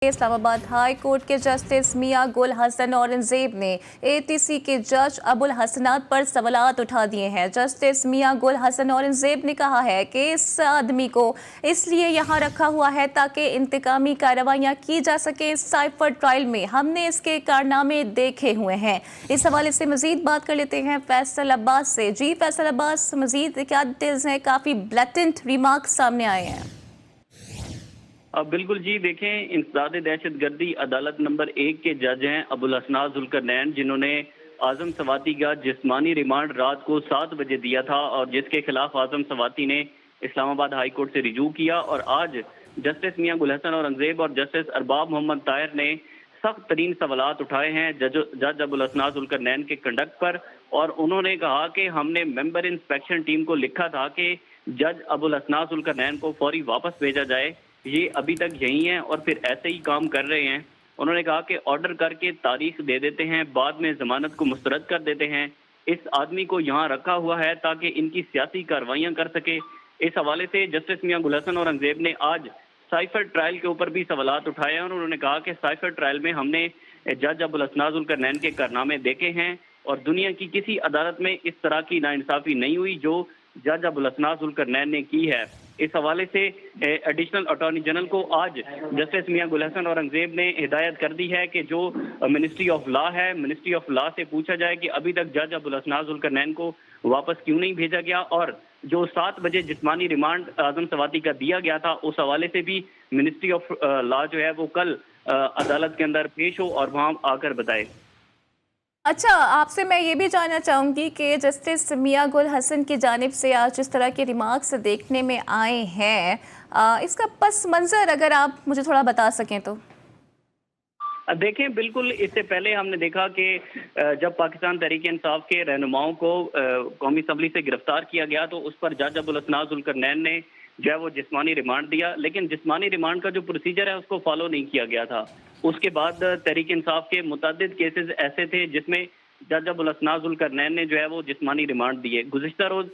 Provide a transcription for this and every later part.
Islamabad high court के justice मियां गुल हसन औरंगजेब ने एटीसी के जज अबुल हसनात पर सवालात उठा दिए हैं। जस्टिस मियां गुल हसन औरंगजेब ने कहा है कि इस आदमी को इसलिए यहाँ रखा हुआ है ताकि इंतकामी कार्रवाइयाँ की जा सके। साइफर ट्रायल में हमने इसके कारनामे देखे हुए हैं। इस हवाले से मजीद बात कर लेते हैं फैसल अब्बास से। जी फैसल अब्बास, मजीद क्या डिटेल्स हैं? काफ़ी ब्लैटेंट रिमार्क्स सामने आए हैं। बिल्कुल जी, देखें, इंसदाद दहशत गर्दी अदालत नंबर 1 के जज हैं अबुल हसनात जुल्करनैन, जिन्होंने आजम सवाती का जिस्मानी रिमांड रात को 7 बजे दिया था और जिसके खिलाफ आजम सवाती ने इस्लामाबाद हाई कोर्ट से रिजू किया। और आज जस्टिस मियां गुल हसन औरंगजेब और जस्टिस अरबाब मोहम्मद ताहिर ने सख्त तरीन सवालात उठाए हैं जज अबुल हसनात जुल्करनैन के कंडक्ट पर। और उन्होंने कहा कि हमने मेंबर इंस्पेक्शन टीम को लिखा था कि जज अबुल हसनात जुल्करनैन को फौरी वापस भेजा जाए, ये अभी तक यही हैं और फिर ऐसे ही काम कर रहे हैं। उन्होंने कहा कि ऑर्डर करके तारीख दे देते हैं, बाद में जमानत को मुस्तरद कर देते हैं। इस आदमी को यहाँ रखा हुआ है ताकि इनकी सियासी कार्रवाइयाँ कर सके। इस हवाले से जस्टिस मियां गुल हसन औरंगजेब ने आज साइफर ट्रायल के ऊपर भी सवालात उठाए हैं और उन्होंने कहा कि साइफर ट्रायल में हमने जज अबुल हसनात जुल्करनैन के कारनामे देखे हैं और दुनिया की किसी अदालत में इस तरह की नाइंसाफी नहीं हुई जो जज अबुल हसनात जुल्करनैन ने की है। इस हवाले से एडिशनल अटॉर्नी जनरल को आज जस्टिस मियां गुल हसन औरंगजेब ने हिदायत कर दी है कि जो मिनिस्ट्री ऑफ लॉ है, मिनिस्ट्री ऑफ लॉ से पूछा जाए कि अभी तक जज अबुल हसनात जुल्करनैन को वापस क्यों नहीं भेजा गया और जो 7 बजे जिस्मानी रिमांड आजम सवाती का दिया गया था, उस हवाले से भी मिनिस्ट्री ऑफ लॉ जो है वो कल अदालत के अंदर पेश हो और वहाँ आकर बताए। अच्छा, आपसे मैं ये भी जानना चाहूँगी कि जस्टिस मियां गुल हसन की जानिब से आज इस तरह के रिमार्क्स देखने में आए हैं, इसका पस मंज़र अगर आप मुझे थोड़ा बता सकें तो। देखें, बिल्कुल इससे पहले हमने देखा कि जब पाकिस्तान तहरीक इंसाफ के रहनुमाओं को कौमी असम्बली से गिरफ्तार किया गया तो उस पर जज अबुल हसनात जुल्करनैन ने जो है वो जिस्मानी रिमांड दिया, लेकिन जिस्मानी रिमांड का जो प्रोसीजर है उसको फॉलो नहीं किया गया था। उसके बाद तहरीक इंसाफ के मुतअद्दिद केसेस ऐसे थे जिसमें जज अबुल हसनात जुल्करनैन ने जो है वो जिस्मानी रिमांड दिए। गुज़िश्ता रोज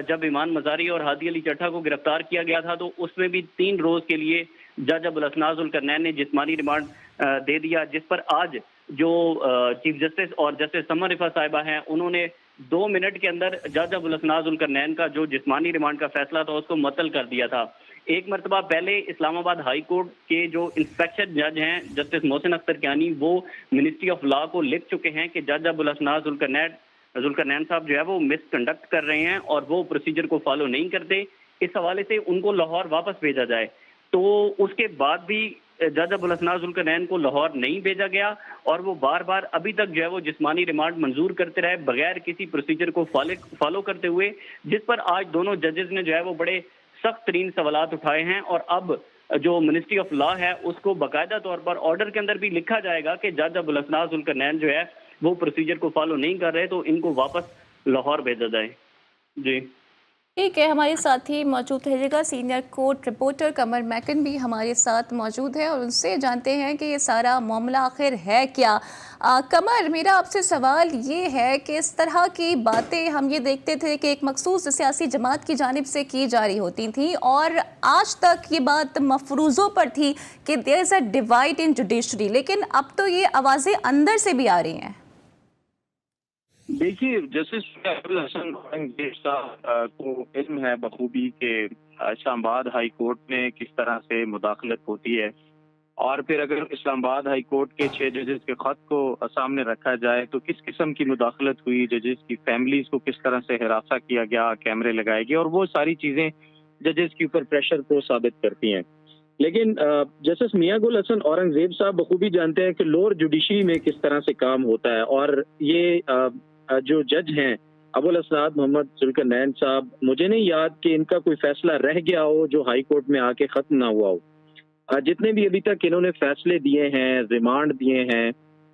जब इमान मज़ारी और हादी अली चट्टा को गिरफ्तार किया गया था तो उसमें भी 3 रोज के लिए जज अबुल हसनात जुल्करनैन ने जिस्मानी रिमांड दे दिया, जिस पर आज जो चीफ जस्टिस और जस्टिस समर रिफा साहिबा हैं उन्होंने 2 मिनट के अंदर जज अबुल हसनात जुल्करनैन का जो जिस्मानी रिमांड का फैसला था उसको मुअत्तल कर दिया था। एक मरतबा पहले इस्लामाबाद हाई कोर्ट के जो इंस्पेक्शन जज हैं जस्टिस मोहसिन अख्तर कियानी, वो मिनिस्ट्री ऑफ लॉ को लिख चुके हैं कि जज अबुल हसनात जुल्करनैन साहब जो है वो मिसकंडक्ट कर रहे हैं और वो प्रोसीजर को फॉलो नहीं करते। इस हवाले से उनको लाहौर वापस भेजा जाए। तो उसके बाद भी जज अबुल हसनात जुल्करनैन को लाहौर नहीं भेजा गया और वो बार बार अभी तक जो है वो जिस्मानी रिमांड मंजूर करते रहे बगैर किसी प्रोसीजर को फॉलो करते हुए, जिस पर आज दोनों जजेस ने जो है वो बड़े सख्त तरीन सवालात उठाए हैं। और अब जो मिनिस्ट्री ऑफ लॉ है उसको बाकायदा तौर पर ऑर्डर के अंदर भी लिखा जाएगा कि जज अबुल हसनात जुल्करनैन जो है वो प्रोसीजर को फॉलो नहीं कर रहे तो इनको वापस लाहौर भेजा जाए। जी ठीक है, हमारे साथ ही मौजूद रहेगा सीनियर कोर्ट रिपोर्टर कमर मैकन भी हमारे साथ मौजूद है और उनसे जानते हैं कि ये सारा मामला आखिर है क्या। कमर, मेरा आपसे सवाल ये है कि इस तरह की बातें हम ये देखते थे कि एक मखसूस सियासी जमात की जानिब से की जा रही होती थी और आज तक ये बात मफरूज़ों पर थी कि there is a divide in judiciary, लेकिन अब तो ये आवाज़ें अंदर से भी आ रही हैं। देखिए, जस्टिस अबुल हसन औरंगजेब साहब को इल्म है बखूबी के इस्लामाबाद हाई कोर्ट में किस तरह से मुदाखलत होती है और फिर अगर इस्लामाबाद हाई कोर्ट के 6 जजेस के खत को सामने रखा जाए तो किस किस्म की मुदाखलत हुई, जजेस की फैमिलीज को किस तरह से हिरासा किया गया, कैमरे लगाए गए और वो सारी चीज़ें जजेस के ऊपर प्रेशर को साबित करती हैं। लेकिन जस्टिस मियां गुल हसन औरंगजेब साहब बखूबी जानते हैं कि लोअर जुडिशरी में किस तरह से काम होता है और ये जो जज हैं अबुल हसनात मोहम्मद जुल्करनैन साहब, मुझे नहीं याद कि इनका कोई फैसला रह गया हो जो हाई कोर्ट में आके खत्म ना हुआ हो। जितने भी अभी तक इन्होंने फैसले दिए हैं, रिमांड दिए हैं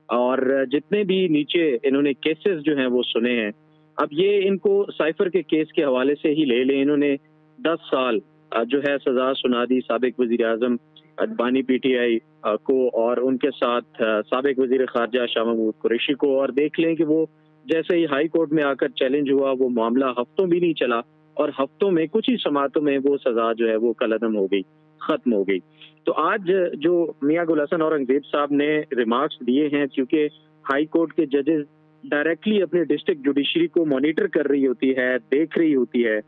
और जितने भी नीचे इन्होंने केसेस जो हैं वो सुने हैं, अब ये इनको साइफर के केस के हवाले से ही ले लें। इन्होंने 10 साल जो है सजा सुना दी साबिक वजीर आजम अडवाणी PTI को और उनके साथ साबिक वजीर खारजा शाह महमूद कुरैशी को, और देख लें कि वो जैसे ही हाई कोर्ट में आकर चैलेंज हुआ वो मामला हफ्तों भी नहीं चला और हफ्तों में कुछ ही समातों में वो सजा जो है वो कलअदम हो गई। ختم ہو گئی. تو آج جو میاں گل حسن اورنگزیب صاحب نے ریمارکس دیے ہیں، کیونکہ ہائی کورٹ کے ججز ڈائریکٹلی اپنے ڈسٹرکٹ جوڈیشری کو مانیٹر کر رہی ہوتی ہے، دیکھ رہی ہوتی ہے،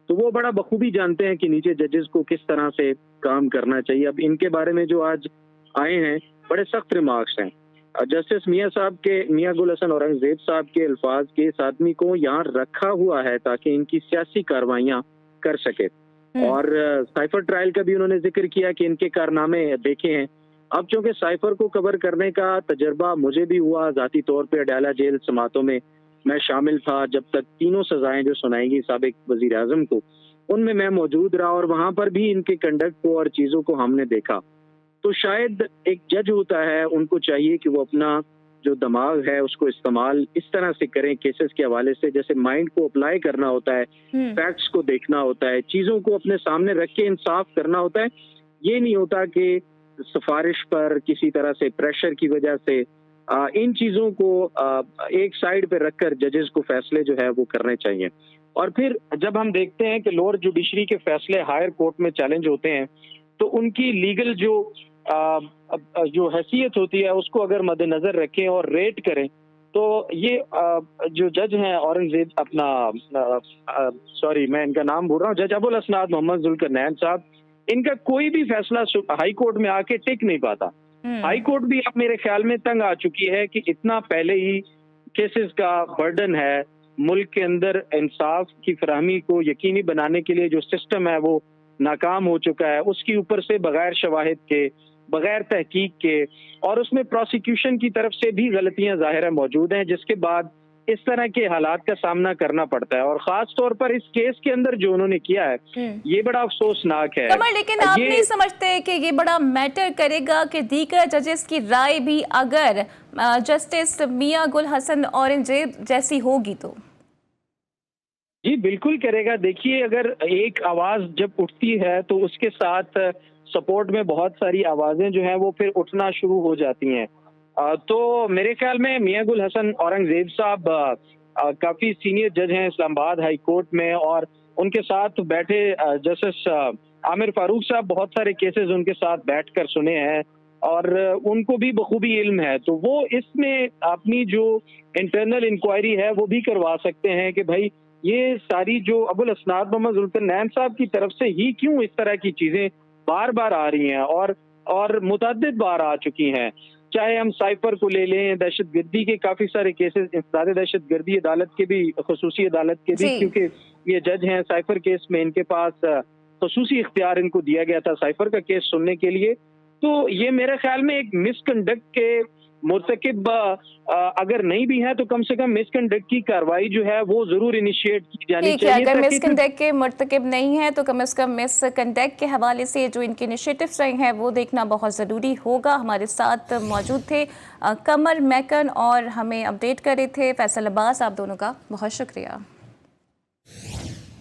تو وہ بڑا بخوبی جانتے ہیں کہ نیچے ججز کو کس طرح سے کام کرنا چاہیے. اب ان کے بارے میں جو آج آئے ہیں بڑے سخت ریمارکس ہیں. جسٹس میاں گل حسن اورنگزیب صاحب کے الفاظ کے اس آدمی کو یہاں رکھا ہوا ہے تاکہ ان کی سیاسی کارروائیاں کر سکے. اور سائفر ٹرائل کا بھی انہوں نے ذکر کیا کہ ان کے کارنامے دیکھے ہیں. اب چونکہ سائفر کو کور کرنے کا تجربہ مجھے بھی ہوا ذاتی طور پہ، اڈیالہ جیل سماعتوں میں میں شامل تھا جب تک تینوں سزائیں جو سنائیں گی سابق وزیر اعظم کو، ان میں موجود رہا اور وہاں پر بھی ان کے کنڈکٹ کو اور چیزوں کو ہم نے دیکھا. تو شاید ایک جج ہوتا ہے، ان کو چاہیے کہ وہ اپنا جو دماغ ہے اس کو استعمال اس طرح سے کریں کیسز کے حوالے سے، جیسے مائنڈ کو اپلائی کرنا ہوتا ہے، فیکٹس کو دیکھنا ہوتا ہے، چیزوں کو اپنے سامنے رکھ کے انصاف کرنا ہوتا ہے. یہ نہیں ہوتا کہ سفارش پر کسی طرح سے پریشر کی وجہ سے ان چیزوں کو ایک سائیڈ پہ رکھ کر ججز کو فیصلے جو ہے وہ کرنے چاہیے. اور پھر جب ہم دیکھتے ہیں کہ لوور جوڈیشری کے فیصلے ہائر کورٹ میں چیلنج ہوتے ہیں تو ان کی لیگل جو حیثیت ہوتی ہے اس کو اگر مد نظر رکھیں اور ریٹ کریں تو یہ جو جج ہیں اورنگزیب میں ان کا نام بھول رہا ہوں، جج ابوالاسناد محمد ذوالقرنین صاحب، ان کا کوئی بھی فیصلہ ہائی کورٹ میں آ کے ٹک نہیں پاتا. ہائی کورٹ بھی اب میرے خیال میں تنگ آ چکی ہے کہ اتنا پہلے ہی کیسز کا برڈن ہے. ملک کے اندر انصاف کی فراہمی کو یقینی بنانے کے لیے جو سسٹم ہے وہ ناکام ہو چکا ہے، اس کے اوپر سے بغیر شواہد کے، بغیر تحقیق کے، اور اس میں پروسیکیوشن کی طرف سے بھی غلطیاں ظاہر موجود ہیں، جس کے بعد اس طرح کے حالات کا سامنا کرنا پڑتا ہے. اور خاص طور پر اس کیس کے اندر جو انہوں نے کیا ہے یہ بڑا افسوسناک ہے. لیکن آپ نہیں سمجھتے کہ یہ بڑا میٹر کرے گا کہ دیگر ججز کی رائے بھی اگر جسٹس میاں گل حسن اورنگزیب جیسی ہوگی تو؟ جی بالکل کرے گا. دیکھیے اگر ایک آواز جب اٹھتی ہے تو اس کے ساتھ سپورٹ میں بہت ساری آوازیں جو ہیں وہ پھر اٹھنا شروع ہو جاتی ہیں. تو میرے خیال میں میاں گل حسن اورنگزیب صاحب کافی سینئر جج ہیں اسلام آباد ہائی کورٹ میں، اور ان کے ساتھ بیٹھے جسٹس عامر فاروق صاحب بہت سارے کیسز ان کے ساتھ بیٹھ کر سنے ہیں اور ان کو بھی بخوبی علم ہے. تو وہ اس میں اپنی جو انٹرنل انکوائری ہے وہ بھی کروا سکتے ہیں کہ بھائی یہ ساری جو ابوالاسناد محمد ذوالقرنین صاحب کی طرف سے ہی کیوں اس طرح کی چیزیں بار بار آ رہی ہیں اور متعدد بار آ چکی ہیں. چاہے ہم سائفر کو لے لیں، دہشت گردی کے کافی سارے کیسز، انسداد دہشت گردی عدالت کے بھی، خصوصی عدالت کے بھی، کیونکہ یہ جج ہیں سائفر کیس میں ان کے پاس خصوصی اختیار ان کو دیا گیا تھا سائفر کا کیس سننے کے لیے. تو یہ میرے خیال میں ایک مس کنڈکٹ کے مرتکب اگر نہیں بھی ہے تو کم سے کم مس کنڈکٹ کی کارروائی جو ہے وہ ضرور انیشیٹ کی جانی چاہیے. اگر مس کنڈکٹ کے مرتکب نہیں ہے تو کم از کم مس کنڈکٹ کے حوالے سے جو ان کے انیشیٹوز رہے ہیں وہ دیکھنا بہت ضروری ہوگا. ہمارے ساتھ موجود تھے قمر میکن اور ہمیں اپڈیٹ کر رہے تھے. فیصل عباس، آپ دونوں کا بہت شکریہ.